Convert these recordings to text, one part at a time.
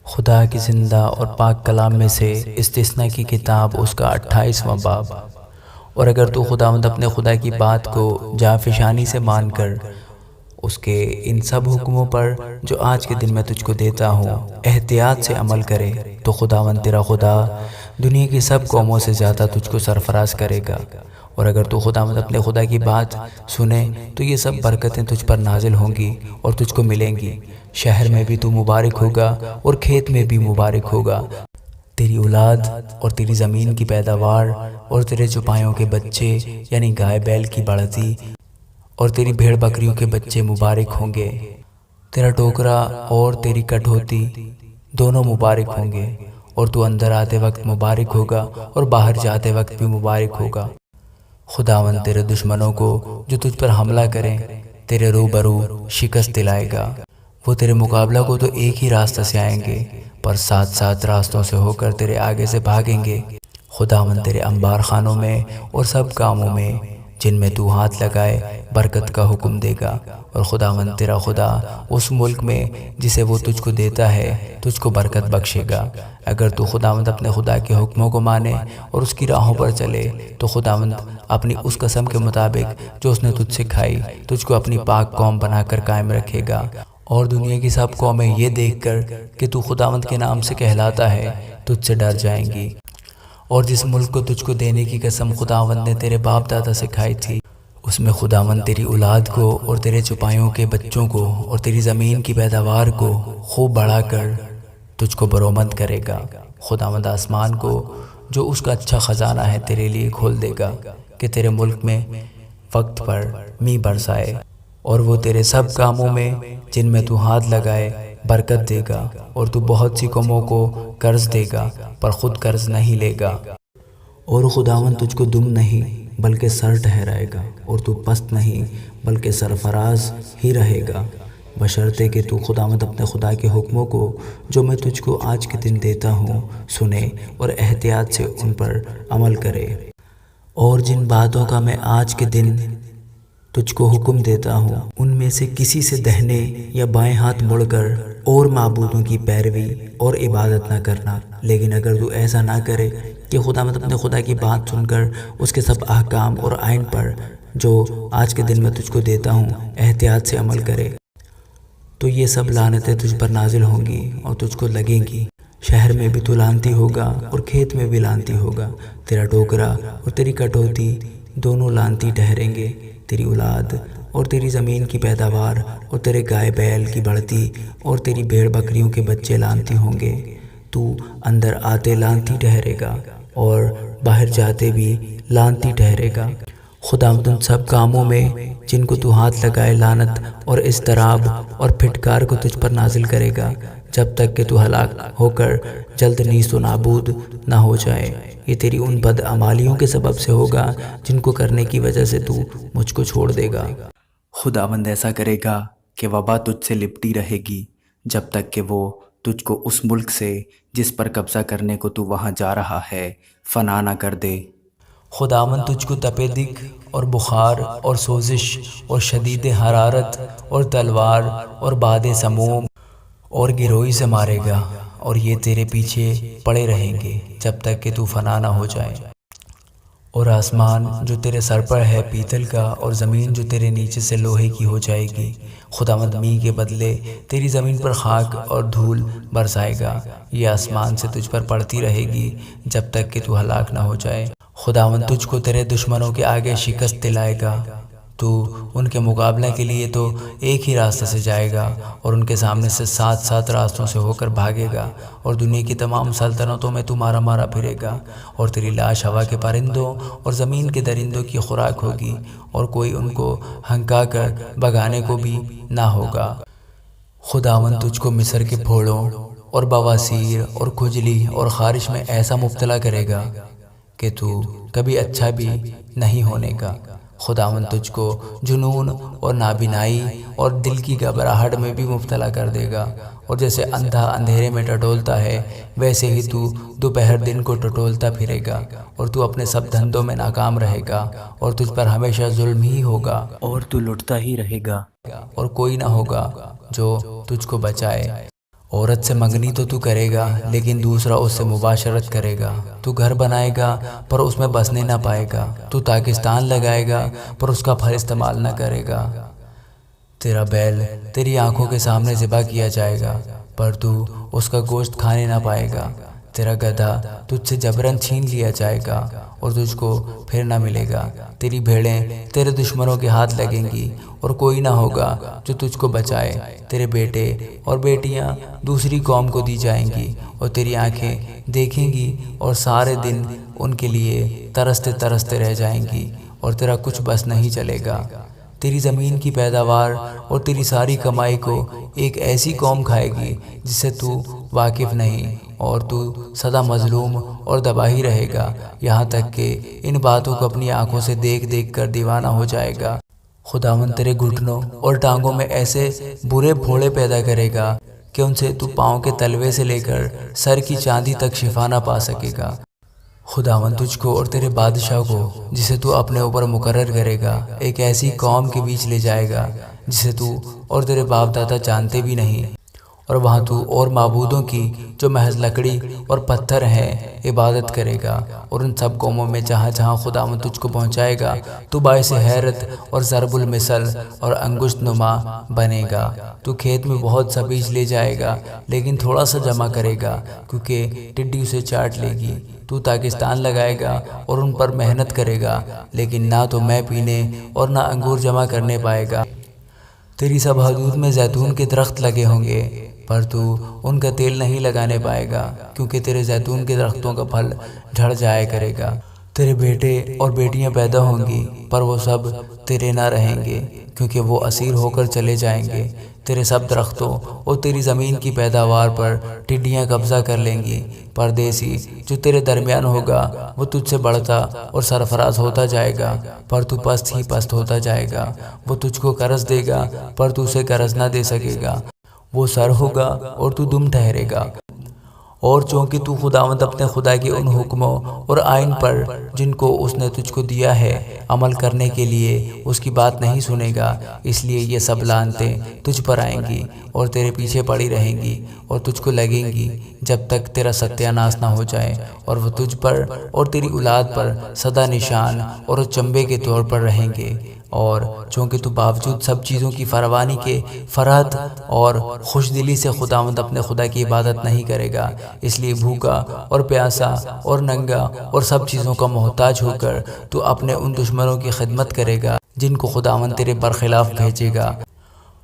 خدا کی زندہ اور پاک کلام میں سے استثناء کی کتاب اس کا 28واں باب۔ اور اگر تو خداوند اپنے خدا کی بات کو جافشانی سے مان کر اس کے ان سب حکموں پر جو آج کے دن میں تجھ کو دیتا ہوں احتیاط سے عمل کرے تو خداوند تیرا خدا دنیا کی سب قوموں سے زیادہ تجھ کو سرفراز کرے گا۔ اور اگر تو خداوند اپنے خدا کی بات سنے تو یہ سب برکتیں تجھ پر نازل ہوں گی اور تجھ کو ملیں گی۔ شہر میں بھی تو مبارک ہوگا اور کھیت میں بھی مبارک ہوگا۔ تیری اولاد اور تیری زمین کی پیداوار اور تیرے چوپایوں کے بچے یعنی گائے بیل کی بڑھتی اور تیری بھیڑ بکریوں کے بچے مبارک ہوں گے۔ تیرا ٹوکرا اور تیری کٹوتی دونوں مبارک ہوں گے، اور تو اندر آتے وقت مبارک ہوگا اور باہر جاتے وقت بھی مبارک ہوگا۔ خداوند تیرے دشمنوں کو جو تجھ پر حملہ کریں تیرے روبرو شکست دلائے گا۔ وہ تیرے مقابلہ کو تو ایک ہی راستہ سے آئیں گے پر 7 راستوں سے ہو کر تیرے آگے سے بھاگیں گے۔ خداوند تیرے انبار خانوں میں اور سب کاموں میں جن میں تو ہاتھ لگائے برکت کا حکم دے گا، اور خداوند تیرا خدا اس ملک میں جسے وہ تجھ کو دیتا ہے تجھ کو برکت بخشے گا۔ اگر تو خداوند اپنے خدا کے حکموں کو مانے اور اس کی راہوں پر چلے تو خداوند اپنی اس قسم کے مطابق جو اس نے تجھ سے کھائی تجھ کو اپنی پاک قوم بنا کر قائم رکھے گا، اور دنیا کی سب قومیں یہ دیکھ کر کہ تو خداوند کے نام سے کہلاتا ہے تجھ سے ڈر جائیں گی۔ اور جس ملک کو تجھ کو دینے کی قسم خداوند نے تیرے باپ دادا سے کھائی تھی اس میں خداوند تیری اولاد کو اور تیرے چوپایوں کے بچوں کو اور تیری زمین کی پیداوار کو خوب بڑھا کر تجھ کو برومند کرے گا۔ خداوند آسمان کو جو اس کا اچھا خزانہ ہے تیرے لیے کھول دے گا کہ تیرے ملک میں وقت پر می برسائے، اور وہ تیرے سب کاموں میں جن میں تو ہاتھ لگائے برکت دے گا، اور تو بہت سی قوموں کو قرض دے گا پر خود قرض نہیں لے گا۔ اور خداوند تجھ کو دم نہیں بلکہ سر ٹھہرائے گا، اور تو پست نہیں بلکہ سرفراز ہی رہے گا، بشرطے کہ تو خداوند اپنے خدا کے حکموں کو جو میں تجھ کو آج کے دن دیتا ہوں سنے اور احتیاط سے ان پر عمل کرے۔ اور جن باتوں کا میں آج کے دن تجھ کو حکم دیتا ہوں ان میں سے کسی سے دہنے یا بائیں ہاتھ مڑ کر اور معبودوں کی پیروی اور عبادت نہ کرنا، لیکن اگر تو ایسا نہ کرے کہ خداوند اپنے خدا کی بات سن کر اس کے سب احکام اور آئین پر جو آج کے دن میں تجھ کو دیتا ہوں احتیاط سے عمل کرے تو یہ سب لعنتیں تجھ پر نازل ہوں گی اور تجھ کو لگیں گی۔ شہر میں بھی تو لعنتی ہوگا اور کھیت میں بھی لعنتی ہوگا۔ تیرا ٹوکرا اور تیری کٹوتی دونوں لعنتی ٹھہریں گے۔ تیری اولاد اور تیری زمین کی پیداوار اور تیرے گائے بیل کی بڑھتی اور تیری بھیڑ بکریوں کے بچے لعنتی ہوں گے۔ تو اندر آتے لعنتی ٹھہرے گا اور باہر جاتے بھی لعنتی ٹھہرے گا۔ خداوند ان سب کاموں میں جن کو تو ہاتھ لگائے لعنت اور اضطراب اور پھٹکار کو تجھ پر نازل کرے گا، جب تک کہ تو ہلاک ہو کر جلد نیست و نابود نہ ہو جائے۔ یہ تیری ان بدعمالیوں کے سبب سے ہوگا جن کو کرنے کی وجہ سے تو مجھ کو چھوڑ دے گا۔ خداوند ایسا کرے گا کہ وبا تجھ سے لپٹی رہے گی جب تک کہ وہ تجھ کو اس ملک سے جس پر قبضہ کرنے کو تو وہاں جا رہا ہے فنا نہ کر دے۔ خداوند تجھ کو تپے دق اور بخار اور سوزش اور شدید حرارت اور تلوار اور باد سموم اور گروئی سے مارے گا، اور یہ تیرے پیچھے پڑے رہیں گے جب تک کہ تو فنا نہ ہو جائے۔ اور آسمان جو تیرے سر پر ہے پیتل کا اور زمین جو تیرے نیچے سے لوہے کی ہو جائے گی۔ خداوند می کے بدلے تیری زمین پر خاک اور دھول برسائے گا، یہ آسمان سے تجھ پر پڑتی رہے گی جب تک کہ تو ہلاک نہ ہو جائے۔ خداوند تجھ کو تیرے دشمنوں کے آگے شکست دلائے گا، تو ان کے مقابلہ کے لیے تو ایک ہی راستہ سے جائے گا اور ان کے سامنے سے 7 راستوں سے ہو کر بھاگے گا، اور دنیا کی تمام سلطنتوں میں تو مارا مارا پھرے گا، اور تیری لاش ہوا کے پرندوں اور زمین کے درندوں کی خوراک ہوگی، اور کوئی ان کو ہنکا کر بھگانے کو بھی نہ ہوگا۔ خداوند تجھ کو مصر کے پھوڑوں اور بواسیر اور کھجلی اور خارش میں ایسا مبتلا کرے گا کہ تو کبھی اچھا بھی نہیں ہونے کا۔ خداوند تجھ کو جنون اور نابینائی اور دل کی گھبراہٹ میں بھی مبتلا کر دے گا، اور جیسے اندھا اندھیرے میں ٹٹولتا ہے ویسے ہی تو دوپہر دن کو ٹٹولتا پھرے گا، اور تو اپنے سب دھندوں میں ناکام رہے گا، اور تجھ پر ہمیشہ ظلم ہی ہوگا، اور تو لٹتا ہی رہے گا، اور کوئی نہ ہوگا جو تجھ کو بچائے۔ عورت سے منگنی تو کرے گا لیکن دوسرا اس سے مباشرت کرے گا۔ تو گھر بنائے گا پر اس میں بسنے نہ پائے گا۔ تو پاکستان لگائے گا پر اس کا پھل استعمال نہ کرے گا۔ تیرا بیل تیری آنکھوں کے سامنے ذبح کیا جائے گا پر تو اس کا گوشت کھانے نہ پائے گا۔ تیرا گدھا تجھ سے جبراً چھین لیا جائے گا اور تجھ کو پھر نہ ملے گا۔ تیری بھیڑیں تیرے دشمنوں کے ہاتھ لگیں گی اور کوئی نہ ہوگا جو تجھ کو بچائے۔ تیرے بیٹے اور بیٹیاں دوسری قوم کو دی جائیں گی اور تیری آنکھیں دیکھیں گی اور سارے دن ان کے لیے ترستے ترستے رہ جائیں گی اور تیرا کچھ بس نہیں چلے گا۔ تیری زمین کی پیداوار اور تیری ساری کمائی کو ایک ایسی قوم کھائے گی جس سے تو واقف نہیں، اور تو سدا مظلوم اور دبا ہی رہے گا، یہاں تک کہ ان باتوں کو اپنی آنکھوں سے دیکھ دیکھ کر دیوانہ ہو جائے گا۔ خداوند تیرے گھٹنوں اور ٹانگوں میں ایسے برے پھوڑے پیدا کرے گا کہ ان سے تو پاؤں کے تلوے سے لے کر سر کی چاندی تک شفا نہ پا سکے گا۔ خداوند تجھ کو اور تیرے بادشاہ کو جسے تو اپنے اوپر مقرر کرے گا ایک ایسی قوم کے بیچ لے جائے گا جسے تو اور تیرے باپ دادا جانتے بھی نہیں، اور وہاں تو اور معبودوں کی جو محض لکڑی اور پتھر ہیں عبادت کرے گا، اور ان سب قوموں میں جہاں جہاں خداوند تجھ کو پہنچائے گا تو باعث حیرت اور ضرب المثل اور انگشت نما بنے گا۔ تو کھیت میں بہت سا بیج لے جائے گا لیکن تھوڑا سا جمع کرے گا کیونکہ ٹڈی اسے چاٹ لے گی۔ تو پاکستان لگائے گا اور ان پر محنت کرے گا لیکن نہ تو میں پینے اور نہ انگور جمع کرنے پائے گا۔ تیری سب حدود میں زیتون کے درخت لگے ہوں گے پر تو ان کا تیل نہیں لگانے پائے گا کیونکہ تیرے زیتون کے درختوں کا پھل جھڑ جایا کرے گا۔ تیرے بیٹے اور بیٹیاں پیدا ہوں گی پر وہ سب تیرے نہ رہیں گے کیونکہ وہ اسیر ہو کر چلے جائیں گے۔ تیرے سب درختوں اور تیری زمین کی پیداوار پر ٹڈیاں قبضہ کر لیں گی۔ پردیسی جو تیرے درمیان ہوگا وہ تجھ سے بڑھتا اور سرفراز ہوتا جائے گا پر تو پست ہی پست ہوتا جائے گا۔ وہ تجھ کو قرض دے گا پر تو اسے قرض نہ دے سکے گا۔ وہ سر ہوگا اور تو دم ٹھہرے گا، اور چونکہ تو خداوند اپنے خدا کے ان حکموں اور آئین پر جن کو اس نے تجھ کو دیا ہے عمل کرنے کے لیے اس کی بات نہیں سنے گا، اس لیے یہ سب لعنتیں تجھ پر آئیں گی اور تیرے پیچھے پڑی رہیں گی اور تجھ کو لگیں گی جب تک تیرا ستیہ ناش نہ ہو جائے، اور وہ تجھ پر اور تیری اولاد پر سدا نشان اور چمبے کے طور پر رہیں گے۔ اور چونکہ تو باوجود سب چیزوں کی فراوانی کے فرحت اور خوش دلی سے خداوند اپنے خدا کی عبادت نہیں کرے گا، اس لیے بھوکا اور پیاسا اور ننگا اور سب چیزوں کا محتاج ہو کر تو اپنے ان دشمنوں کی خدمت کرے گا جن کو خداوند تیرے برخلاف بھیجے گا،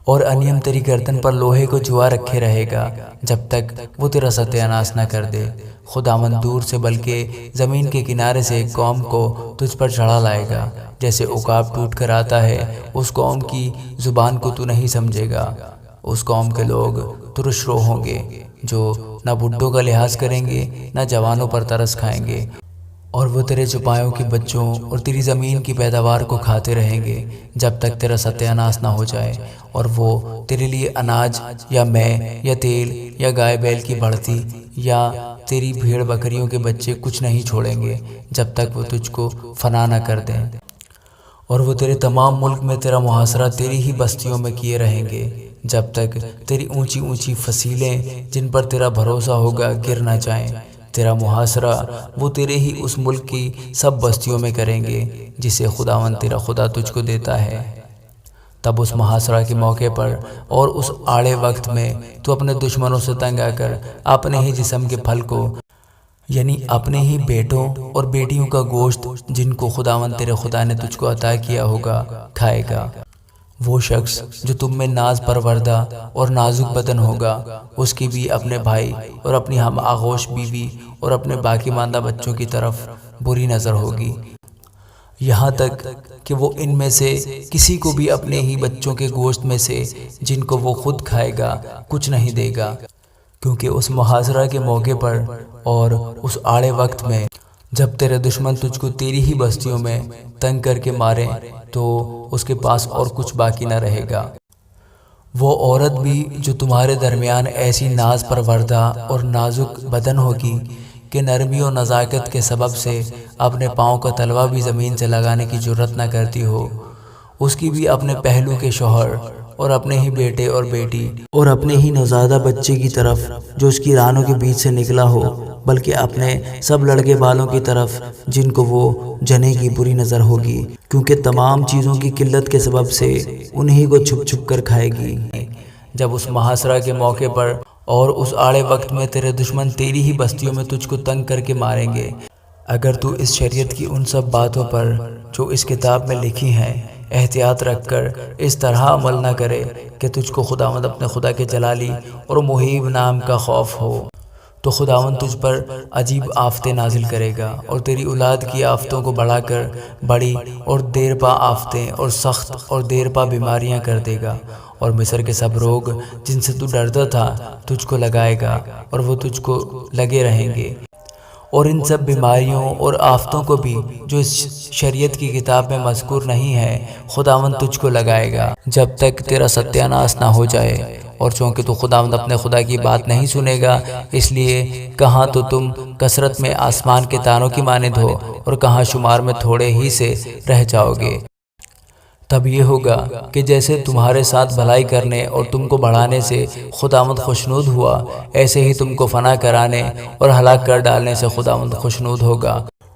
اور انیم تیری گردن پر لوہے کو جوا رکھے رہے گا جب تک وہ تیرا ستیہ ناش نہ کر دے۔ خداوند دور سے بلکہ زمین کے کنارے سے ایک قوم کو تجھ پر چڑھا لائے گا، جیسے عقاب ٹوٹ کر آتا ہے، اس قوم کی زبان کو تو نہیں سمجھے گا۔ اس قوم کے لوگ ترش رو ہوں گے جو نہ بڈھوں کا لحاظ کریں گے نہ جوانوں پر ترس کھائیں گے، اور وہ تیرے چپایوں کے بچوں اور تیری زمین کی پیداوار کو کھاتے رہیں گے جب تک تیرا ستیہ ناش نہ ہو جائے، اور وہ تیرے لیے اناج یا مے یا تیل یا گائے بیل کی بڑھتی یا تیری بھیڑ بکریوں کے بچے کچھ نہیں چھوڑیں گے جب تک وہ تجھ کو فنا نہ کر دیں۔ اور وہ تیرے تمام ملک میں تیرا محاصرہ تیری ہی بستیوں میں کیے رہیں گے جب تک تیری اونچی اونچی فصیلیں جن پر تیرا بھروسہ ہوگا گر نہ جائیں۔ تیرا محاصرہ وہ تیرے ہی اس ملک کی سب بستیوں میں کریں گے جسے خداوند تیرا خدا تجھ کو دیتا ہے۔ تب اس محاصرہ کے موقع پر اور اس آڑے وقت میں تو اپنے دشمنوں سے تنگ آ کر اپنے ہی جسم کے پھل کو، یعنی اپنے ہی بیٹوں اور بیٹیوں کا گوشت جن کو خداوند تیرے خدا نے تجھ کو عطا کیا ہوگا کھائے گا۔ وہ شخص جو تم میں ناز پروردہ اور نازک بدن ہوگا اس کی بھی اپنے بھائی اور اپنی ہم آغوش بیوی اور اپنے باقی ماندہ بچوں کی طرف بری نظر ہوگی، یہاں تک کہ وہ ان میں سے کسی کو بھی اپنے ہی بچوں کے گوشت میں سے جن کو وہ خود کھائے گا کچھ نہیں دے گا، کیونکہ اس محاصرہ کے موقع پر اور اس آڑے وقت میں جب تیرے دشمن تجھ کو تیری ہی بستیوں میں تنگ کر کے ماریں تو اس کے پاس اور کچھ باقی نہ رہے گا۔ وہ عورت بھی جو تمہارے درمیان ایسی ناز پروردہ اور نازک بدن ہوگی کہ نرمی و نزاکت کے سبب سے اپنے پاؤں کا تلوا بھی زمین سے لگانے کی جرت نہ کرتی ہو، اس کی بھی اپنے پہلو کے شوہر اور اپنے ہی بیٹے اور بیٹی اور اپنے ہی نوزادہ بچے کی طرف جو اس کی رانوں کے بیچ سے نکلا ہو، بلکہ اپنے سب لڑکے بالوں کی طرف جن کو وہ جنے کی بری نظر ہوگی، کیونکہ تمام چیزوں کی قلت کے سبب سے انہی کو چھپ چھپ کر کھائے گی۔ جب اس محاصرہ کے موقع پر اور اس آڑے وقت میں تیرے دشمن تیری ہی بستیوں میں تجھ کو تنگ کر کے ماریں گے، اگر تو اس شریعت کی ان سب باتوں پر جو اس کتاب میں لکھی ہیں احتیاط رکھ کر اس طرح عمل نہ کرے کہ تجھ کو خداوند اپنے خدا کے جلالی اور محیب نام کا خوف ہو، تو خداوند تجھ پر عجیب آفتیں نازل کرے گا اور تیری اولاد کی آفتوں کو بڑھا کر بڑی اور دیر پا آفتیں اور سخت اور دیر پا بیماریاں کر دے گا، اور مصر کے سب روگ جن سے تو ڈرتا تھا تجھ کو لگائے گا اور وہ تجھ کو لگے رہیں گے، اور ان سب بیماریوں اور آفتوں کو بھی جو اس شریعت کی کتاب میں مذکور نہیں ہے خداوند تجھ کو لگائے گا جب تک تیرا ستیہ ناش نہ ہو جائے۔ اور چونکہ تو خداوند اپنے خدا کی بات نہیں سنے گا، اس لیے کہاں تو تم کثرت میں آسمان کے تاروں کی مانند ہو اور کہاں شمار میں تھوڑے ہی سے رہ جاؤ گے۔ تب یہ ہوگا کہ جیسے تمہارے ساتھ بھلائی کرنے اور تم کو بڑھانے سے خداوند خوشنود ہوا، ایسے ہی تم کو فنا کرانے اور ہلاک کر ڈالنے سے خداوند خوشنود ہوگا،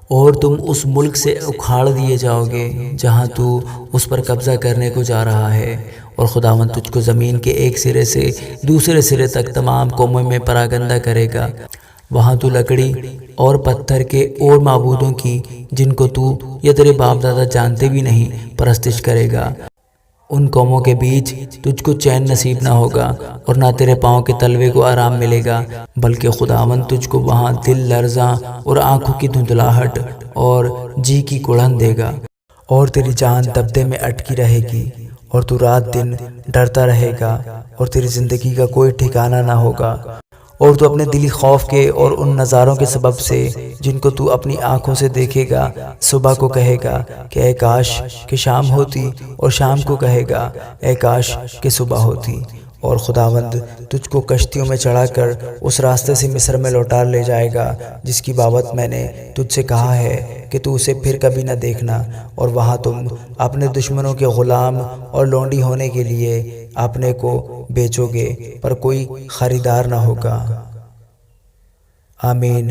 اور تم اس ملک سے اکھاڑ دیے جاؤ گے جہاں تو اس پر قبضہ کرنے کو جا رہا ہے، اور خداوند تجھ کو زمین کے ایک سرے سے دوسرے سرے تک تمام قوموں میں پراگندہ کرے گا۔ وہاں تو لکڑی اور پتھر کے اور معبودوں کی جن کو تو یا تیرے باپ دادا جانتے بھی نہیں پرستش کرے گا۔ ان قوموں کے بیچ تجھ کو چین نصیب نہ ہوگا اور نہ تیرے پاؤں کے تلوے کو آرام ملے گا، بلکہ خداوند تجھ کو وہاں دل لرزاں اور آنکھوں کی دھندلاہٹ اور جی کی کڑھن دے گا، اور تیری جان دبدے میں اٹکی رہے گی، اور تو رات دن ڈرتا رہے گا، اور تیری زندگی کا کوئی ٹھکانہ نہ ہوگا، اور تو اپنے دلی خوف کے اور ان نظاروں کے سبب سے جن کو تو اپنی آنکھوں سے دیکھے گا صبح کو کہے گا کہ اے کاش کہ شام ہوتی، اور شام کو کہے گا اے کاش کہ صبح ہوتی، اور خداوند تجھ کو کشتیوں میں چڑھا کر اس راستے سے مصر میں لوٹا لے جائے گا جس کی بابت میں نے تجھ سے کہا ہے کہ تو اسے پھر کبھی نہ دیکھنا، اور وہاں تم اپنے دشمنوں کے غلام اور لونڈی ہونے کے لیے اپنے کو بیچو گے پر کوئی خریدار نہ ہوگا۔ آمین۔